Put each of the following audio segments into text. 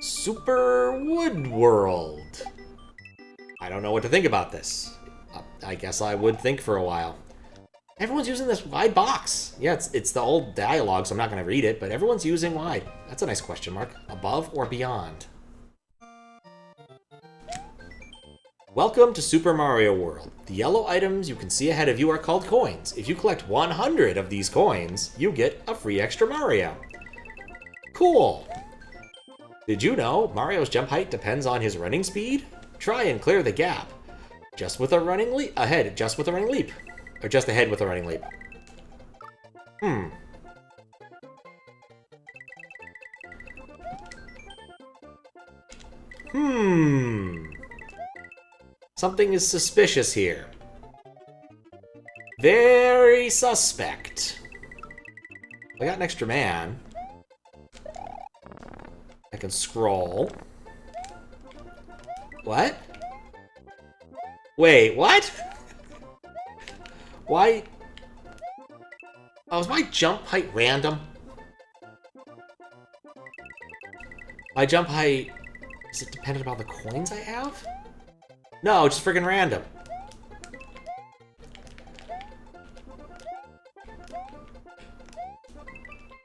Super Wood World. I don't know what to think about this. I guess I would think for a while. Everyone's using this wide box. Yeah, it's the old dialogue, so I'm not going to read it, but everyone's using wide. That's a nice question mark. Above or beyond? Welcome to Super Mario World. The yellow items you can see ahead of you are called coins. If you collect 100 of these coins, you get a free extra Mario. Cool. Did you know Mario's jump height depends on his running speed? Try and clear the gap. Just with a running leap. Ahead, just with a running leap. Or just ahead with a running leap. Something is suspicious here. Very suspect. I got an extra man. I can scroll. What? Wait, what? Why? Oh, is my jump height random? My jump height... Is it dependent upon the coins I have? No, just friggin' random.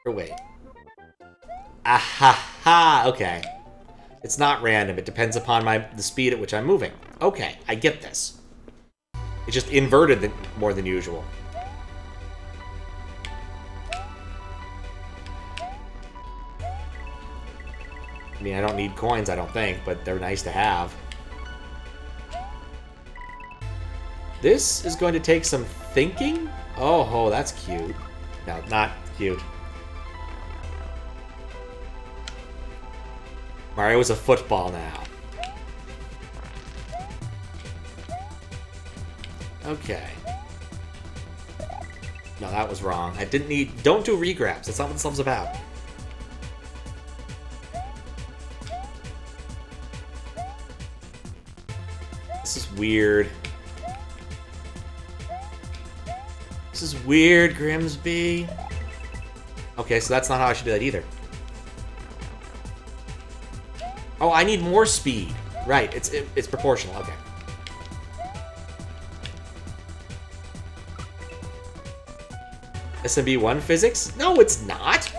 Or wait. Ahaha, okay. It's not random, it depends upon the speed at which I'm moving. Okay, I get this. It's just inverted more than usual. I mean, I don't need coins, I don't think, but they're nice to have. This is going to take some thinking? Oh, that's cute. No, not cute. Mario is a football now. Okay. No, that was wrong. I didn't need... Don't do regrabs. That's not what this level's about. This is weird. This is weird, Grimsby. Okay, so that's not how I should do that either. Oh, I need more speed. Right, it's proportional. Okay. SMB1 physics? No, it's not.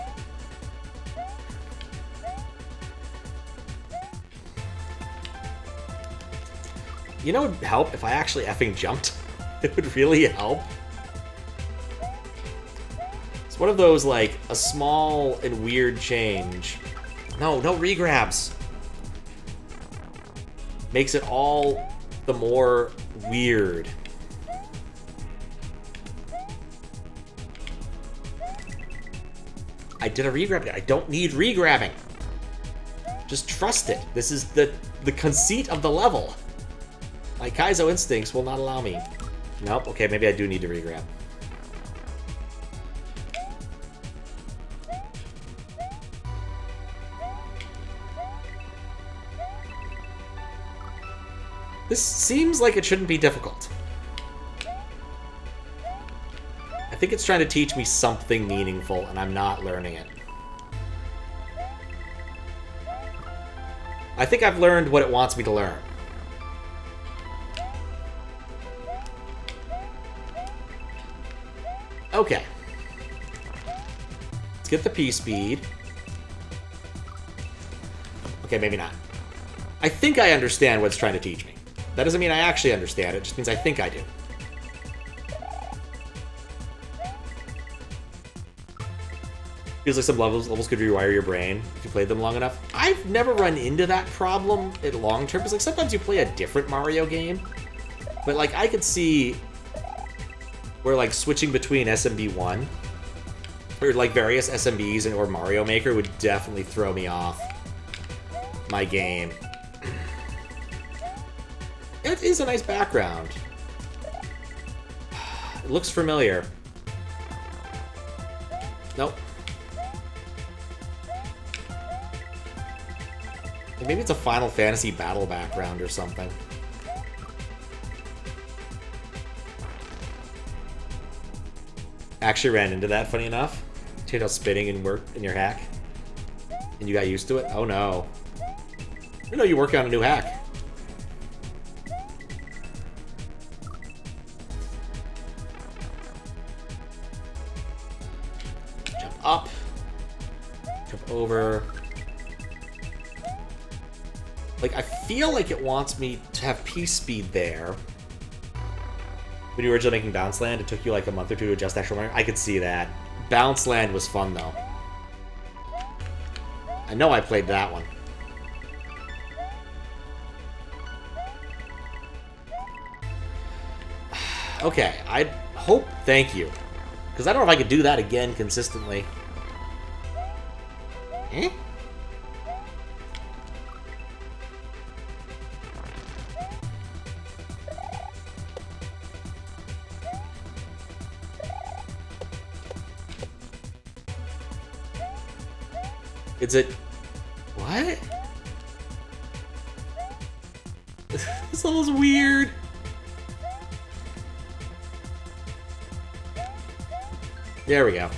You know what would help if I actually effing jumped? It would really help. It's one of those, like, a small and weird change. No regrabs. Makes it all the more weird. I did a regrab. I don't need regrabbing. Just trust it. This is the conceit of the level. My Kaizo instincts will not allow me. Nope. Okay, maybe I do need to regrab. This seems like it shouldn't be difficult. I think it's trying to teach me something meaningful, and I'm not learning it. I think I've learned what it wants me to learn. Okay. Let's get the P speed. Okay, maybe not. I think I understand what it's trying to teach me. That doesn't mean I actually understand it, it just means I think I do. Feels like some levels could rewire your brain if you played them long enough. I've never run into that problem in long term, because like sometimes you play a different Mario game, but like I could see where like switching between SMB1 or like various SMBs or Mario Maker would definitely throw me off my game. It is a nice background. It looks familiar. Nope. Maybe it's a Final Fantasy battle background or something. Actually ran into that, funny enough. Changed how spinning and worked in your hack. And you got used to it? Oh no. I know you're working on a new hack. Jump up. Jump over. Like, I feel like it wants me to have peace speed there. When you were originally making Bounce Land, it took you like a month or two to adjust actual memory. I could see that. Bounce Land was fun, though. I know I played that one. Okay, I hope... Thank you. Because I don't know if I could do that again consistently. Eh? Is it... What? This level's weird. There we go.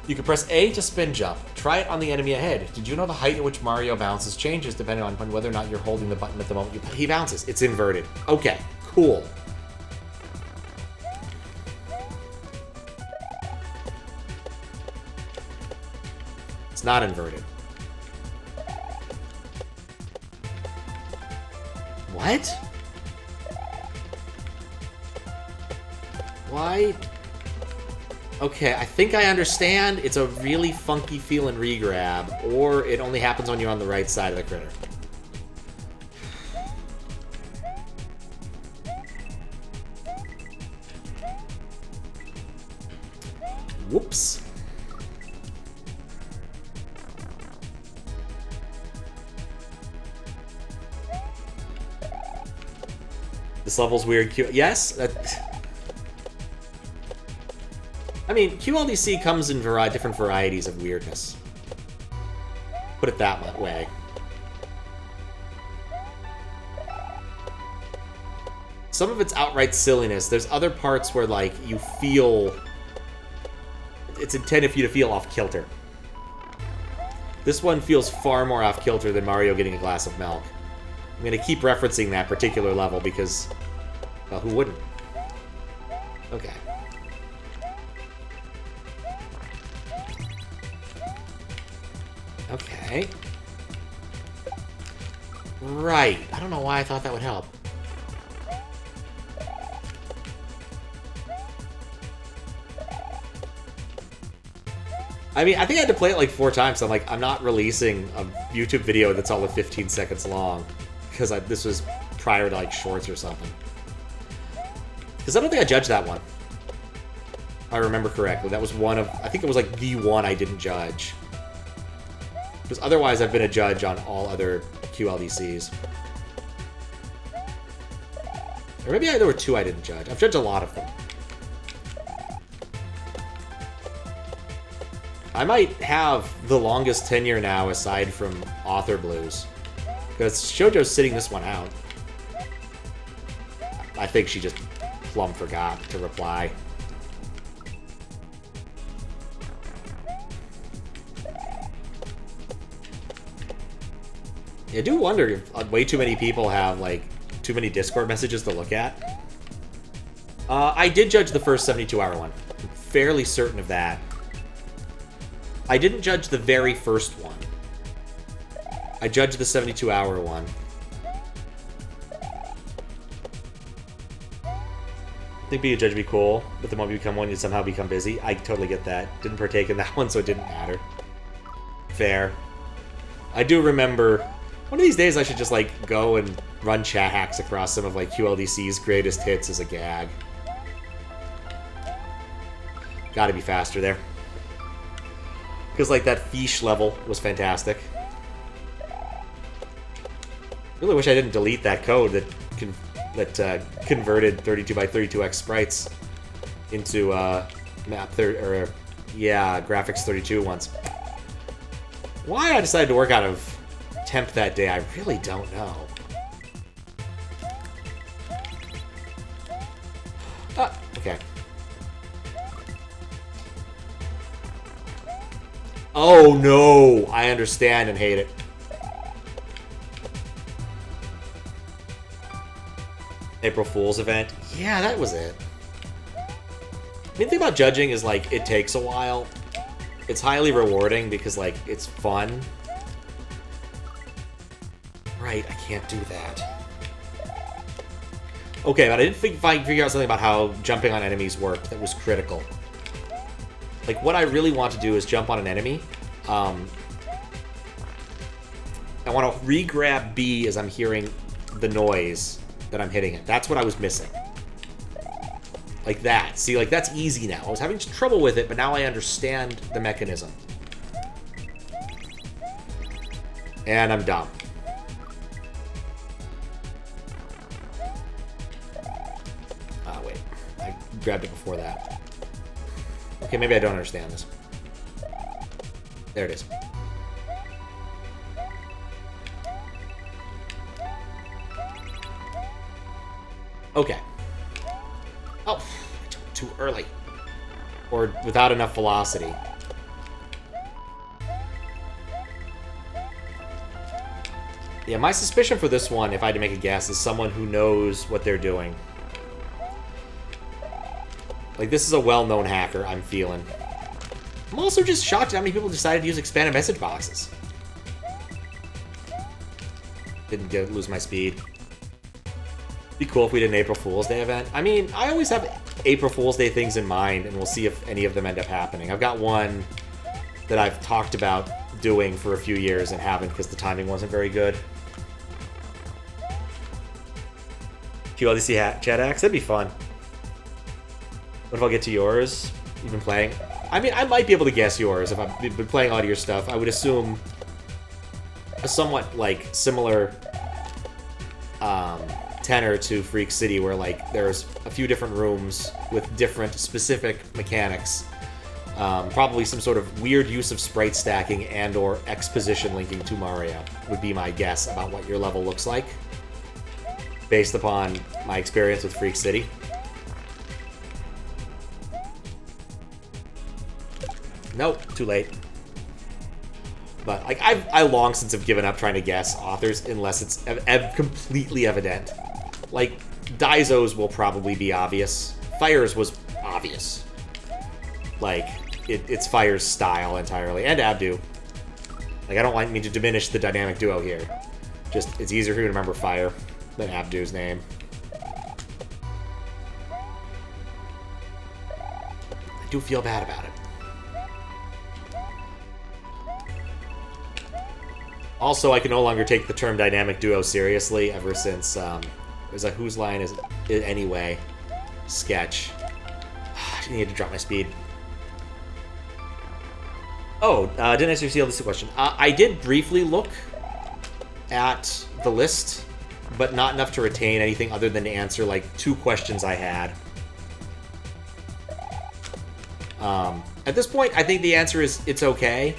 You can press A to spin jump. Try it on the enemy ahead. Did you know the height at which Mario bounces changes depending on whether or not you're holding the button at the moment he bounces? It's inverted. Okay, cool. It's not inverted. What? Why? Okay, I think I understand. It's a really funky feeling regrab, or it only happens when you're on the right side of the critter. Whoops. This level's weird. Yes? I mean, QLDC comes in different varieties of weirdness. Put it that way. Some of it's outright silliness. There's other parts where, like, you feel... It's intended for you to feel off-kilter. This one feels far more off-kilter than Mario getting a glass of milk. I'm going to keep referencing that particular level because... Well, who wouldn't? Okay. Okay. Right. I don't know why I thought that would help. I mean, I think I had to play it like 4 times. So I'm like, I'm not releasing a YouTube video that's all of 15 seconds long. Because this was prior to like shorts or something. Because I don't think I judged that one. If I remember correctly. That was one of... I think it was like the one I didn't judge. Because otherwise I've been a judge on all other QLDCs. Or maybe there were 2 I didn't judge. I've judged a lot of them. I might have the longest tenure now aside from Author Blues. Because Shoujo's sitting this one out. I think she just plumb forgot to reply. I do wonder if way too many people have, like, too many Discord messages to look at. I did judge the first 72-hour one. I'm fairly certain of that. I didn't judge the very first one. I judged the 72-hour one. I think being a judge would be cool, but the moment you become one, you somehow become busy. I totally get that. Didn't partake in that one, so it didn't matter. Fair. I do remember... One of these days I should just, like, go and run chat hacks across some of, like, QLDC's greatest hits as a gag. Gotta be faster there. Because, like, that Fish level was fantastic. Really wish I didn't delete that code that converted 32x32x sprites into graphics 32 once. Why I decided to work out of temp that day, I really don't know. Okay. Oh no! I understand and hate it. April Fool's event. Yeah, that was it. The main thing about judging is, like, it takes a while. It's highly rewarding because, like, it's fun. Right, I can't do that. Okay, but I didn't figure out something about how jumping on enemies worked that was critical. Like, what I really want to do is jump on an enemy. I want to re-grab B as I'm hearing the noise that I'm hitting it. That's what I was missing. Like that. See, like, that's easy now. I was having trouble with it, but now I understand the mechanism. And I'm dumb. Wait. I grabbed it before that. Okay, maybe I don't understand this. There it is. Okay. Oh, I jumped too early. Or without enough velocity. Yeah, my suspicion for this one, if I had to make a guess, is someone who knows what they're doing. Like, this is a well-known hacker, I'm feeling. I'm also just shocked at how many people decided to use expanded message boxes. Didn't lose my speed. Be cool if we did an April Fool's Day event. I mean, I always have April Fool's Day things in mind, and we'll see if any of them end up happening. I've got one that I've talked about doing for a few years and haven't because the timing wasn't very good. QLDC chat axe? That'd be fun. What if I'll get to yours? You've been playing? I mean, I might be able to guess yours if I've been playing a lot of your stuff. I would assume a somewhat, like, similar tenor to Freak City, where, like, there's a few different rooms with different specific mechanics. Probably some sort of weird use of sprite stacking and or exposition linking to Mario would be my guess about what your level looks like, based upon my experience with Freak City. Nope, too late. But, like, I long since have given up trying to guess authors unless it's completely evident. Like, Daizo's will probably be obvious. Fire's was obvious. Like, it's Fire's style entirely. And Abdu. Like, I don't mean to diminish the dynamic duo here. Just, it's easier for you to remember Fire than Abdu's name. I do feel bad about it. Also, I can no longer take the term dynamic duo seriously ever since there's a Whose Line Is It Anyway sketch. I need to drop my speed. Oh, didn't answer your CLDC question. I did briefly look at the list, but not enough to retain anything other than to answer, like, 2 questions I had. At this point, I think the answer is it's okay.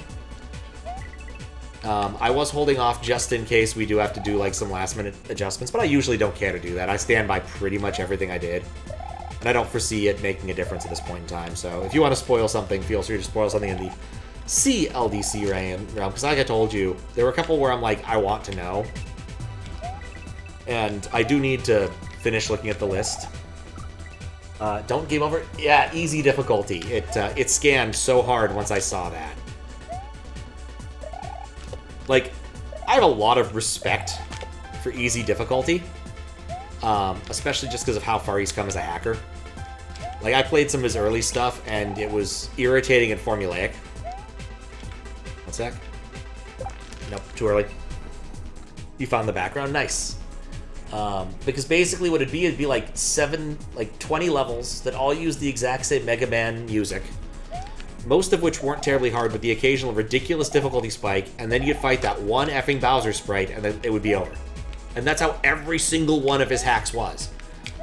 I was holding off just in case we do have to do, like, some last-minute adjustments, but I usually don't care to do that. I stand by pretty much everything I did, and I don't foresee it making a difference at this point in time. So if you want to spoil something, feel free to spoil something in the QLDC realm, because like I told you, there were a couple where I'm like, I want to know, and I do need to finish looking at the list. Don't game over. Yeah, easy difficulty. It scanned so hard once I saw that. Like, I have a lot of respect for easy difficulty, especially just because of how far he's come as a hacker. Like, I played some of his early stuff, and it was irritating and formulaic. One sec. Nope, too early. You found the background? Nice. Because basically what it'd be like 20 levels that all use the exact same Mega Man music. Most of which weren't terribly hard, with the occasional ridiculous difficulty spike, and then you'd fight that one effing Bowser sprite, and then it would be over. And that's how every single one of his hacks was.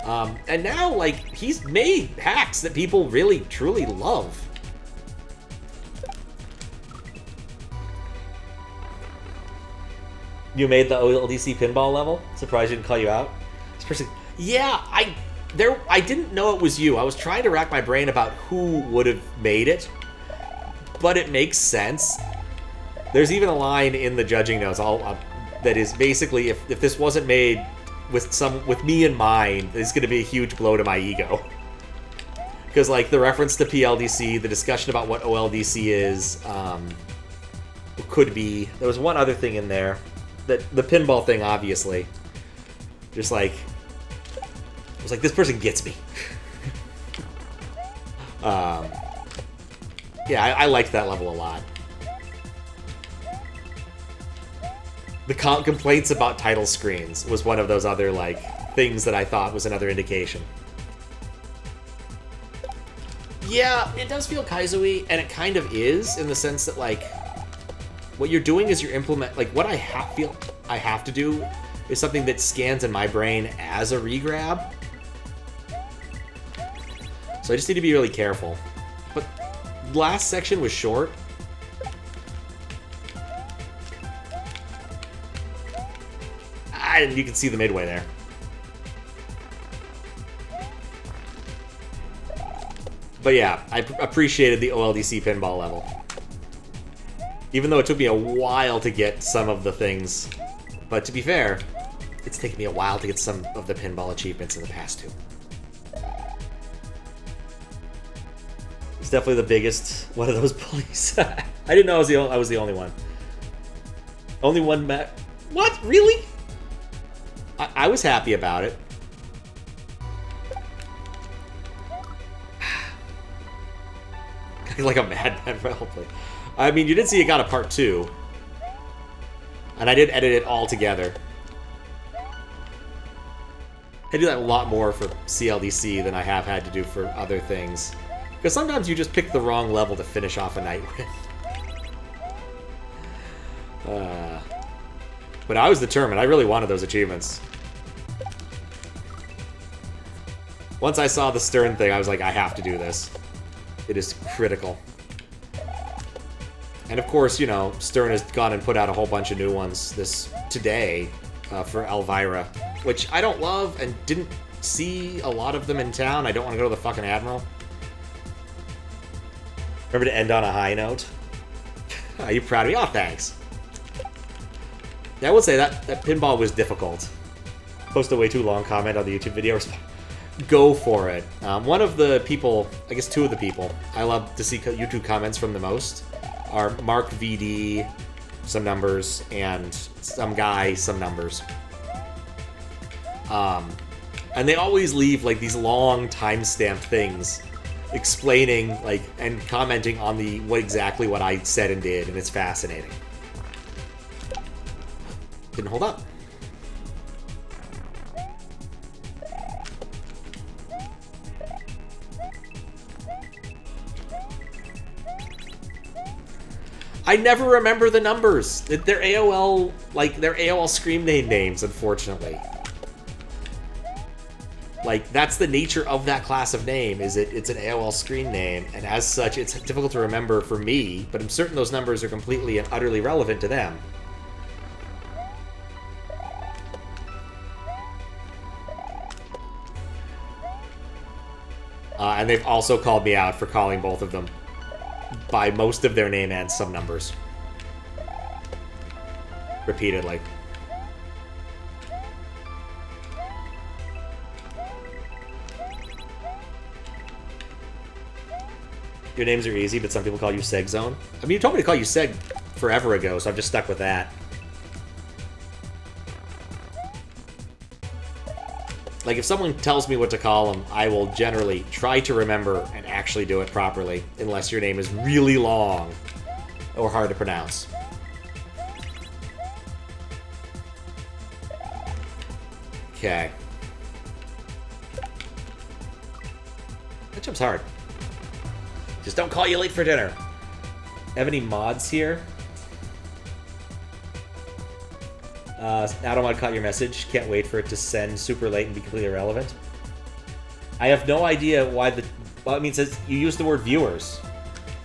And now, like, he's made hacks that people really, truly love. You made the QLDC pinball level? Surprised you didn't call you out? This person, yeah, I didn't know it was you. I was trying to rack my brain about who would have made it. But it makes sense. There's even a line in the judging notes that is basically, if this wasn't made with me in mind is going to be a huge blow to my ego. Because, like, the reference to PLDC, the discussion about what OLDC is, could be. There was one other thing in there. The pinball thing, obviously. Just like, I was like, this person gets me. Yeah, I liked that level a lot. The complaints about title screens was one of those other, like, things that I thought was another indication. Yeah, it does feel Kaizo-y, and it kind of is, in the sense that, like, what you're doing is like, what I feel I have to do is something that scans in my brain as a regrab. So I just need to be really careful. But last section was short. And you can see the midway there. But yeah, I appreciated the OLDC pinball level. Even though it took me a while to get some of the things. But to be fair, it's taken me a while to get some of the pinball achievements in the past two. It's definitely the biggest one of those bullies. I didn't know I was the only one. Only one What? Really? I was happy about it. Like a madman probably. I mean, you did see it got a part 2. And I did edit it all together. I do that a lot more for CLDC than I have had to do for other things. Because sometimes you just pick the wrong level to finish off a night with. But I was determined. I really wanted those achievements. Once I saw the Stern thing, I was like, I have to do this. It is critical. And of course, you know, Stern has gone and put out a whole bunch of new ones today for Elvira, which I don't love and didn't see a lot of them in town. I don't want to go to the fucking Admiral. Remember to end on a high note. Are you proud of me? Oh, thanks. Yeah, I will say that pinball was difficult. Post a way too long comment on the YouTube video. Go for it. One of the people, I guess 2 of the people, I love to see YouTube comments from the most are Mark VD, some numbers, and some guy, some numbers. And they always leave like these long timestamped things explaining like and commenting on exactly what I said and did, and it's fascinating. Didn't hold up. I never remember the numbers. They're AOL, like, they're AOL screen name names, unfortunately. Like, that's the nature of that class of name, is it's an AOL screen name, and as such, it's difficult to remember for me, but I'm certain those numbers are completely and utterly relevant to them. And they've also called me out for calling both of them by most of their name and some numbers. Repeatedly. Your names are easy, but some people call you Seg Zone. I mean, you told me to call you Seg forever ago, so I'm just stuck with that. Like, if someone tells me what to call them, I will generally try to remember and actually do it properly, unless your name is really long or hard to pronounce. Okay. That jump's hard. Just don't call you late for dinner. Have any mods here? Atomod caught your message. Can't wait for it to send super late and be completely irrelevant. I have no idea why well, I mean, it says you use the word viewers.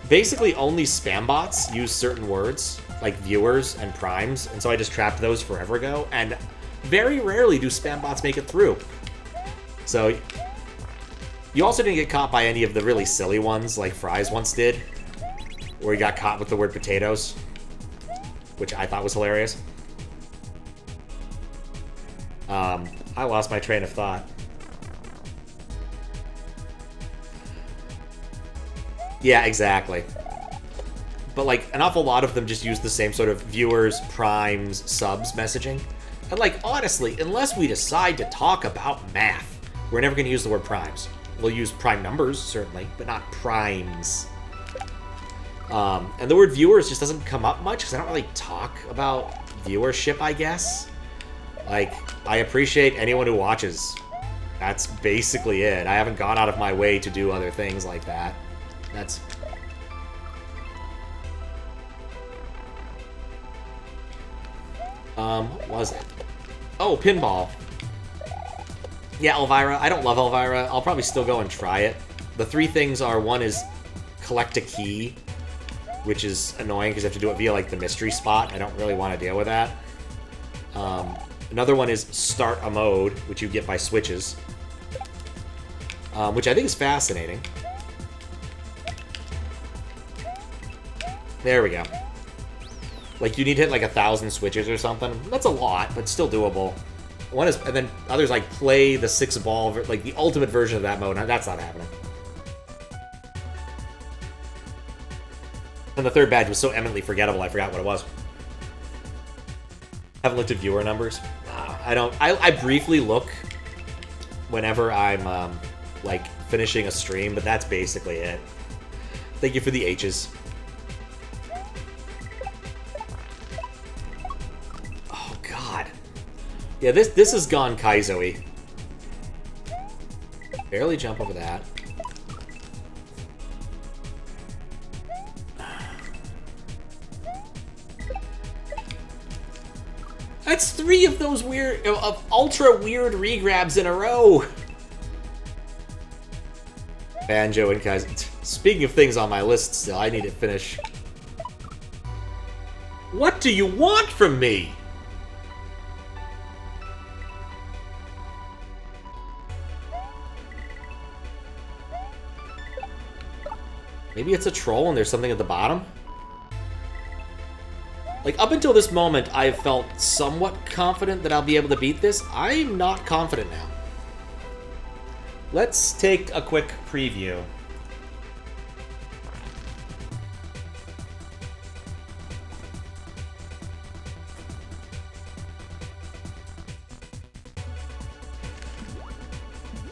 Basically, only spam bots use certain words, like viewers and primes, and so I just trapped those forever ago, and very rarely do spam bots make it through. So, you also didn't get caught by any of the really silly ones, like Fries once did, where he got caught with the word potatoes, which I thought was hilarious. I lost my train of thought. Yeah, exactly. But, like, an awful lot of them just use the same sort of viewers, primes, subs messaging. And, like, honestly, unless we decide to talk about math, we're never going to use the word primes. We'll use prime numbers, certainly, but not primes. And the word viewers just doesn't come up much, because I don't really talk about viewership, I guess. Like, I appreciate anyone who watches. That's basically it. I haven't gone out of my way to do other things like that. That's... what was it? Oh, pinball. Yeah, Elvira. I don't love Elvira. I'll probably still go and try it. The three things are, one is collect a key, which is annoying because you have to do it via, like, the mystery spot. I don't really want to deal with that. Another one is start a mode, which you get by switches, which I think is fascinating. There we go. Like, you need to hit, like, 1,000 switches or something. That's a lot, but still doable. One is, and then others, like, play the 6-ball, like, the ultimate version of that mode. That's not happening. And the third badge was so eminently forgettable, I forgot what it was. Haven't looked at viewer numbers. I don't. I briefly look whenever I'm, like, finishing a stream, but that's basically it. Thank you for the H's. Oh, God. Yeah, this has gone Kaizo-y. Barely jump over that. That's 3 of those weird, of ultra weird regrabs in a row. Banjo and Kaizo. Speaking of things on my list still, I need to finish. What do you want from me? Maybe it's a troll and there's something at the bottom? Like, up until this moment, I've felt somewhat confident that I'll be able to beat this. I'm not confident now. Let's take a quick preview.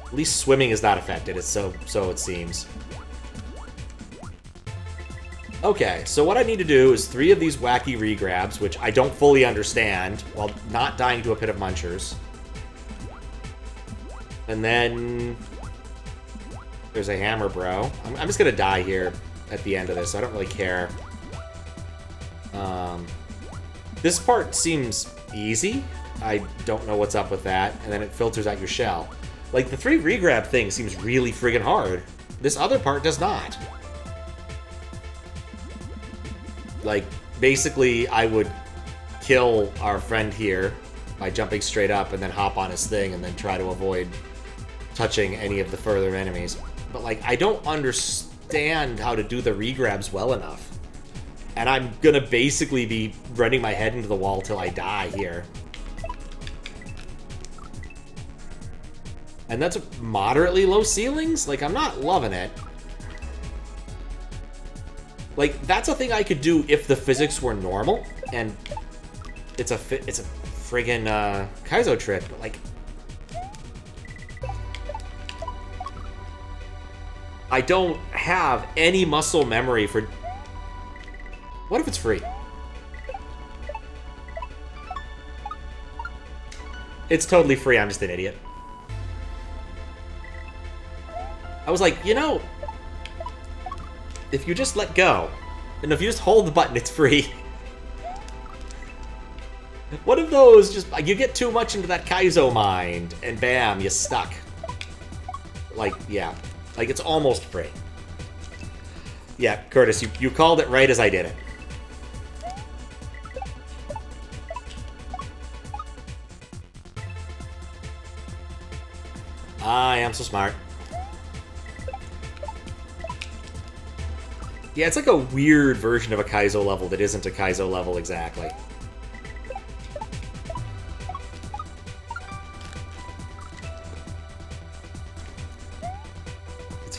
At least swimming is not affected, it's so it seems. Okay, so what I need to do is 3 of these wacky regrabs, which I don't fully understand, while not dying to a pit of munchers. And then there's a hammer bro. I'm just gonna die here at the end of this, so I don't really care. This part seems easy. I don't know what's up with that. And then it filters out your shell. Like, the 3 regrab thing seems really friggin' hard. This other part does not. Like, basically, I would kill our friend here by jumping straight up and then hop on his thing and then try to avoid touching any of the further enemies. But, like, I don't understand how to do the regrabs well enough. And I'm gonna basically be running my head into the wall till I die here. And that's moderately low ceilings? Like, I'm not loving it. Like, that's a thing I could do if the physics were normal, and it's a friggin' Kaizo trick, but, like, I don't have any muscle memory for... What if it's free? It's totally free, I'm just an idiot. I was like, you know... If you just let go, and if you just hold the button, it's free. What if those just... You get too much into that Kaizo mind, and bam, you're stuck. Like, yeah. Like, it's almost free. Yeah, Curtis, you called it right as I did it. I am so smart. Yeah, it's like a weird version of a Kaizo level that isn't a Kaizo level exactly.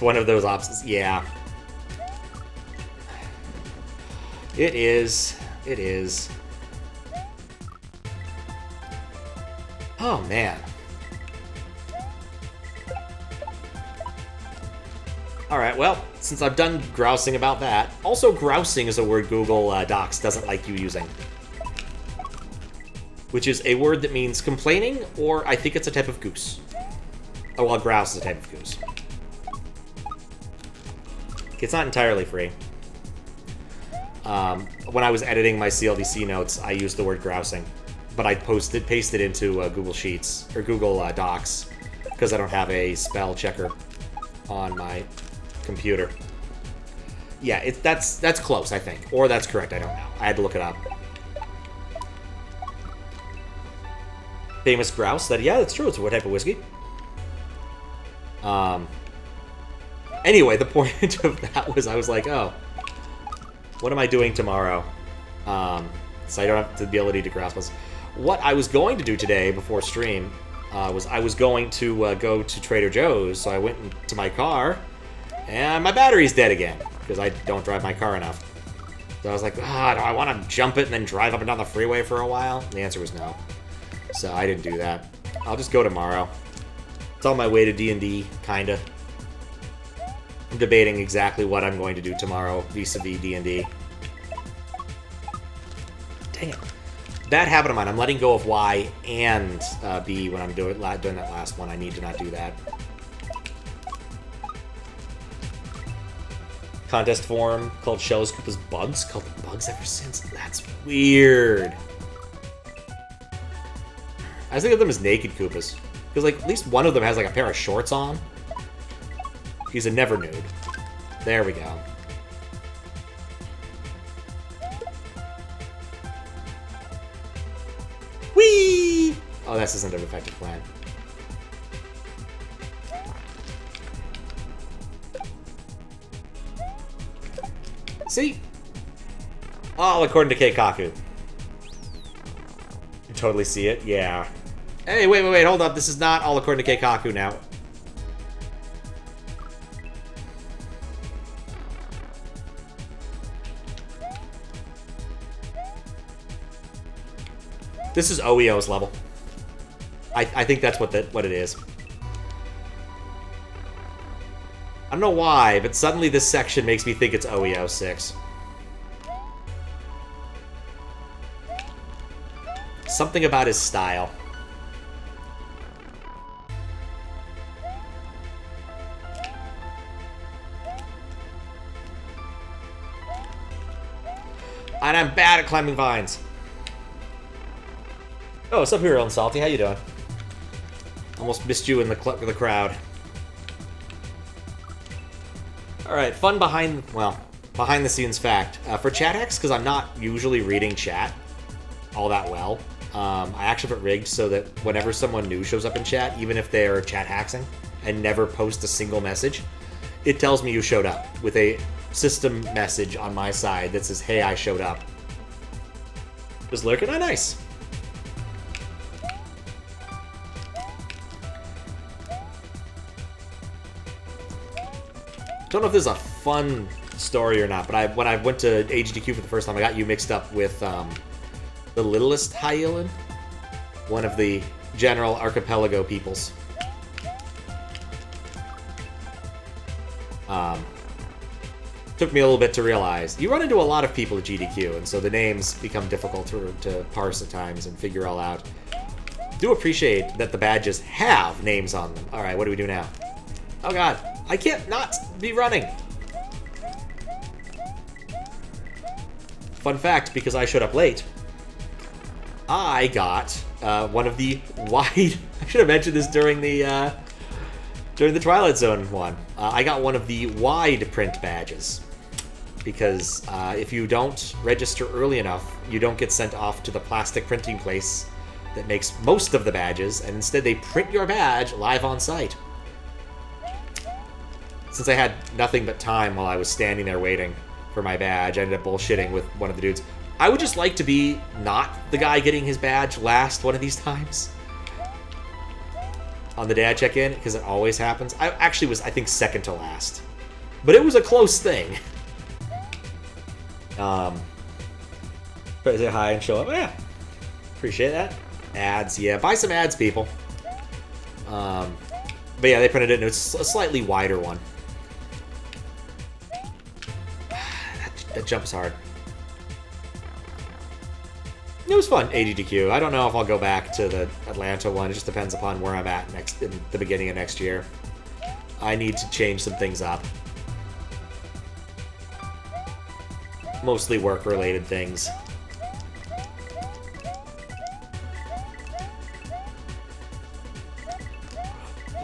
one of those options. Yeah. It is. It is. Oh, man. Alright, well, since I've done grousing about that... Also, grousing is a word Google Docs doesn't like you using. Which is a word that means complaining, or I think it's a type of goose. Oh, well, grouse is a type of goose. It's not entirely free. When I was editing my QLDC notes, I used the word grousing. But I pasted into Google Sheets, or Google Docs, because I don't have a spell checker on my computer. Yeah, that's close, I think. Or that's correct, I don't know. I had to look it up. Famous grouse, yeah, that's true. It's a type of whiskey. Anyway, the point of that was I was like, oh, what am I doing tomorrow? So I don't have the ability to grasp this. What I was going to do today before stream was I was going to go to Trader Joe's, so I went into my car, and my battery's dead again, because I don't drive my car enough. So I was like, do I want to jump it and then drive up and down the freeway for a while? And the answer was no. So I didn't do that. I'll just go tomorrow. It's on my way to D&D, kinda. I'm debating exactly what I'm going to do tomorrow vis-a-vis D&D. Dang it. Bad habit of mine. I'm letting go of Y and B when I'm doing that last one. I need to not do that. Contest forum called Shells Koopa's Bugs. Called the Bugs ever since. That's weird. I think of them as naked Koopas. Because, like, at least one of them has, like, a pair of shorts on. He's a never nude. There we go. Whee! Oh, this isn't an effective plan. See? All according to Keikaku. You totally see it? Yeah. Hey, wait, hold up. This is not all according to Keikaku now. This is OEO's level. I think that's what it is. I don't know why, but suddenly this section makes me think it's OEO 6. Something about his style. And I'm bad at climbing vines. Oh, what's up here, Salty? How you doing? Almost missed you in the crowd. Alright, fun behind the scenes fact. For chat hacks, because I'm not usually reading chat all that well, I actually have it rigged so that whenever someone new shows up in chat, even if they're chat hacking and never post a single message, it tells me you showed up with a system message on my side that says, hey, I showed up. Just lurking? Oh, nice. Don't know if this is a fun story or not, but when I went to HDQ for the first time, I got you mixed up with the littlest Hylian, one of the general archipelago peoples. Took me a little bit to realize. You run into a lot of people at GDQ, and so the names become difficult to parse at times and figure all out. Do appreciate that the badges have names on them. Alright, what do we do now? Oh god, I can't not be running! Fun fact, because I showed up late, I got one of the wide... I should have mentioned this during the Twilight Zone one. I got one of the wide print badges. Because if you don't register early enough, you don't get sent off to the plastic printing place that makes most of the badges, and instead they print your badge live on site. Since I had nothing but time while I was standing there waiting for my badge, I ended up bullshitting with one of the dudes. I would just like to be not the guy getting his badge last one of these times. on the day I check in, because it always happens. I actually was, I think, second to last. But it was a close thing. But say hi and show up. Yeah. Appreciate that. Ads, yeah. Buy some ads, people. But yeah, they printed it, and it's a slightly wider one. That jumps hard. It was fun, AGDQ. I don't know if I'll go back to the Atlanta one. It just depends upon where I'm at in the beginning of next year. I need to change some things up. Mostly work-related things.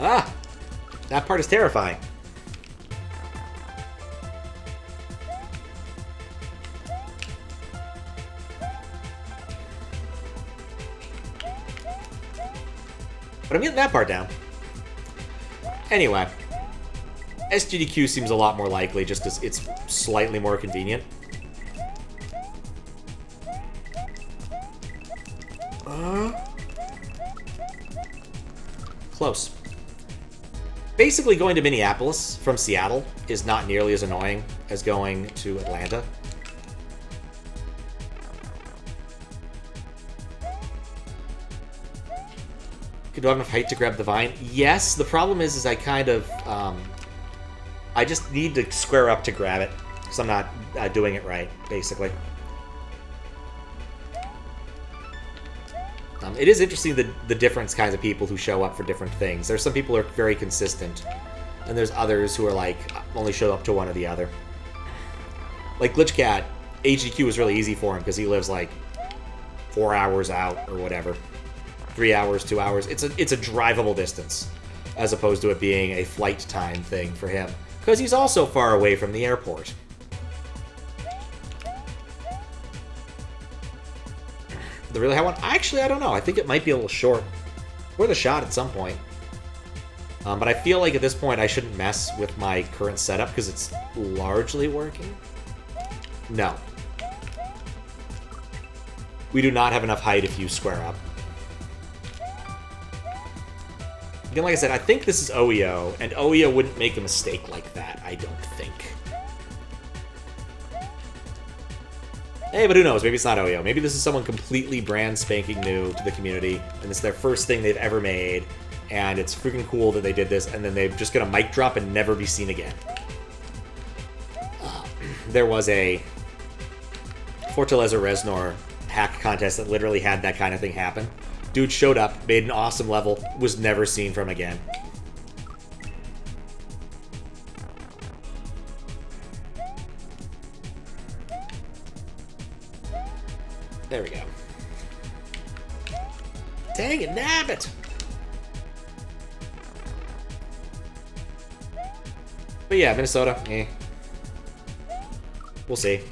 Ah! That part is terrifying. But I'm getting that part down. Anyway. SGDQ seems a lot more likely just because it's slightly more convenient. Close. Basically, going to Minneapolis from Seattle is not nearly as annoying as going to Atlanta. Do I have enough height to grab the vine? Yes. The problem is I kind of... I just need to square up to grab it, because I'm not doing it right, basically. It is interesting the different kinds of people who show up for different things. There's some people who are very consistent, and there's others who are like, only show up to one or the other. Like GlitchCat, HDQ was really easy for him because he lives like 4 hours out or whatever. 3 hours, 2 hours. It's a drivable distance, as opposed to it being a flight time thing for him. Because he's also far away from the airport. The really high one? Actually, I don't know. I think it might be a little short. Worth a shot at some point. But I feel like at this point I shouldn't mess with my current setup because it's largely working. No. We do not have enough height if you square up. Again, like I said, I think this is OEO, and OEO wouldn't make a mistake like that, I don't think. Hey, but who knows? Maybe it's not OEO. Maybe this is someone completely brand spanking new to the community, and it's their first thing they've ever made, and it's freaking cool that they did this, and then they're just gonna mic drop and never be seen again. There was a Fortaleza Reznor hack contest that literally had that kind of thing happen. Dude showed up, made an awesome level, was never seen from again. There we go. Dang it, nabbit! But yeah, Minnesota, eh. We'll see.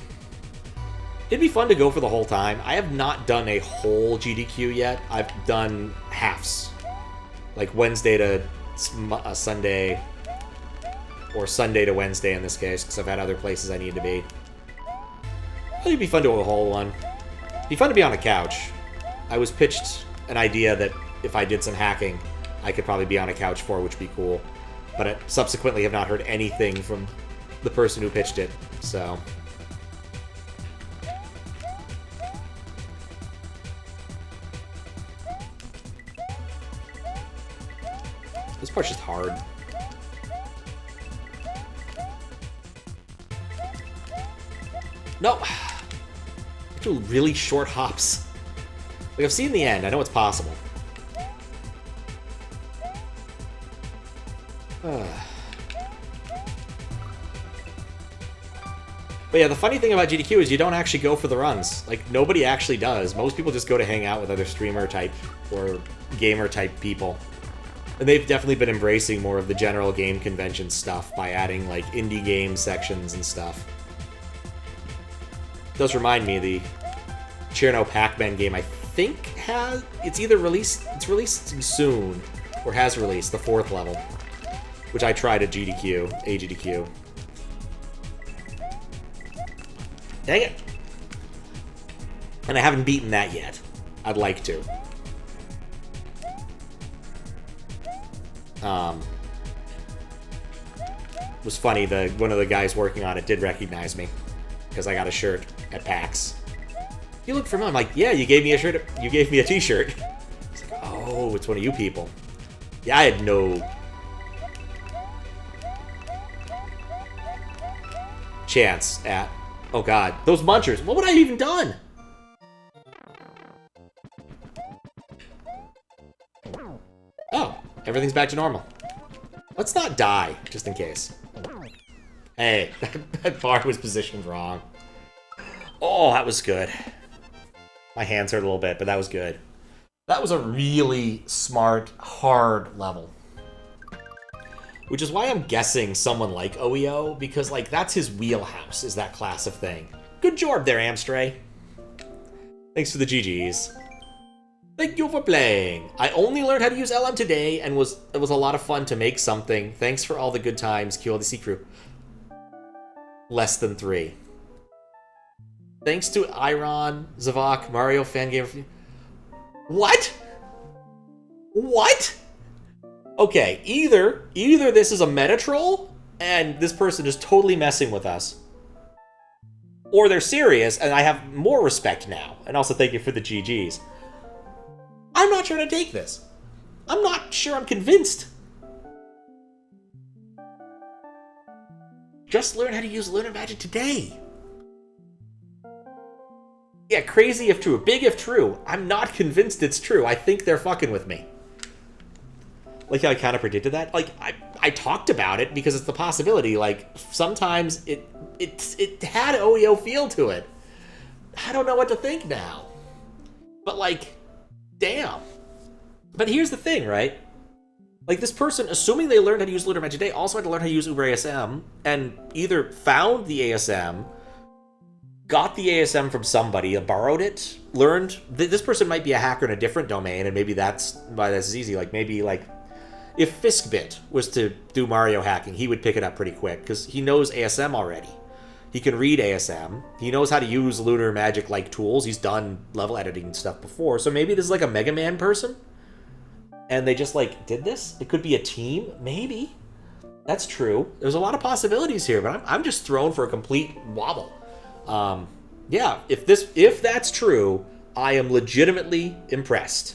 It'd be fun to go for the whole time. I have not done a whole GDQ yet. I've done halves. Like Wednesday to Sunday, or Sunday to Wednesday in this case, because I've had other places I need to be. I think it'd be fun to do a whole one. It'd be fun to be on a couch. I was pitched an idea that if I did some hacking, I could probably be on a couch for, which would be cool. But I subsequently have not heard anything from the person who pitched it, so... This part's just hard. No! I do really short hops. Like, I've seen the end. I know it's possible. But yeah, the funny thing about GDQ is you don't actually go for the runs. Like, nobody actually does. Most people just go to hang out with other streamer-type or gamer-type people. And they've definitely been embracing more of the general game convention stuff by adding, like, indie game sections and stuff. It does remind me, the Cherno Pac-Man game, I think, has... It's either released... It's released soon, or has released, the 4th level. Which I tried at GDQ, AGDQ. Dang it! And I haven't beaten that yet. I'd like to. It was funny, one of the guys working on it did recognize me because I got a shirt at PAX. You look familiar. I'm like, yeah, you gave me a shirt. You gave me a t-shirt. It's like, oh, it's one of you people. Yeah, I had no chance at... Oh, God. Those munchers. What would I have even done? Oh, everything's back to normal. Let's not die, just in case. Hey, that bar was positioned wrong. Oh, that was good. My hands hurt a little bit, but that was good. That was a really smart, hard level. Which is why I'm guessing someone like OEO, because, like, that's his wheelhouse, is that class of thing. Good job there, Amstray. Thanks for the GGs. Thank you for playing. I only learned how to use LM today, and it was a lot of fun to make something. Thanks for all the good times, QLDC crew. Less than 3. Thanks to Iron, Zavok, Mario Fan Gamer. What? What? Okay, either this is a meta troll, and this person is totally messing with us, or they're serious, and I have more respect now. And also thank you for the GGs. I'm not sure to take this. I'm not sure I'm convinced. Just learned how to use Lunar Magic today. Yeah, crazy if true, big if true. I'm not convinced it's true. I think they're fucking with me. Like how I kind of predicted that. Like, I talked about it because it's the possibility. Like, sometimes it had OEO feel to it. I don't know what to think now. But, like, damn. But here's the thing, right? Like, this person, assuming they learned how to use Lunar Magic today, also had to learn how to use Uber ASM, and either found the ASM, got the ASM from somebody, borrowed it, learned... This person might be a hacker in a different domain, and maybe that's why this is easy. Like, maybe, like, if Fiskbit was to do Mario hacking, he would pick it up pretty quick, because he knows ASM already. He can read ASM. He knows how to use Lunar Magic-like tools. He's done level editing stuff before, so maybe this is like a Mega Man person, and they just, like, did this? It could be a team? Maybe. That's true. There's a lot of possibilities here, but I'm just thrown for a complete wobble. Yeah, if that's true, I am legitimately impressed.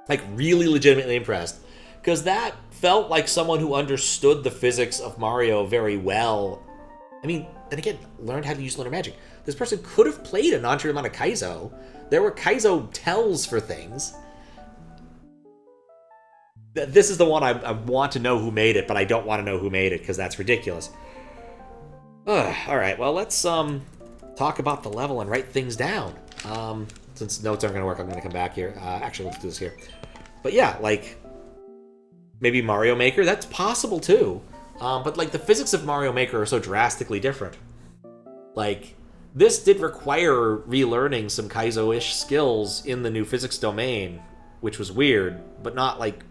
Like, really legitimately impressed. Because that felt like someone who understood the physics of Mario very well. I mean, then again, learned how to use Lunar Magic. This person could have played a non-trivial amount of Kaizo. There were Kaizo tells for things. This is the one I want to know who made it, but I don't want to know who made it, because that's ridiculous. Alright, well, let's talk about the level and write things down. Since notes aren't going to work, I'm going to come back here. Actually, let's do this here. But yeah, like, maybe Mario Maker, that's possible too. But like, the physics of Mario Maker are so drastically different. Like, this did require relearning some Kaizo-ish skills in the new physics domain, which was weird, but not, like,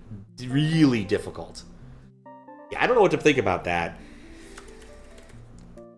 really difficult. Yeah, I don't know what to think about that.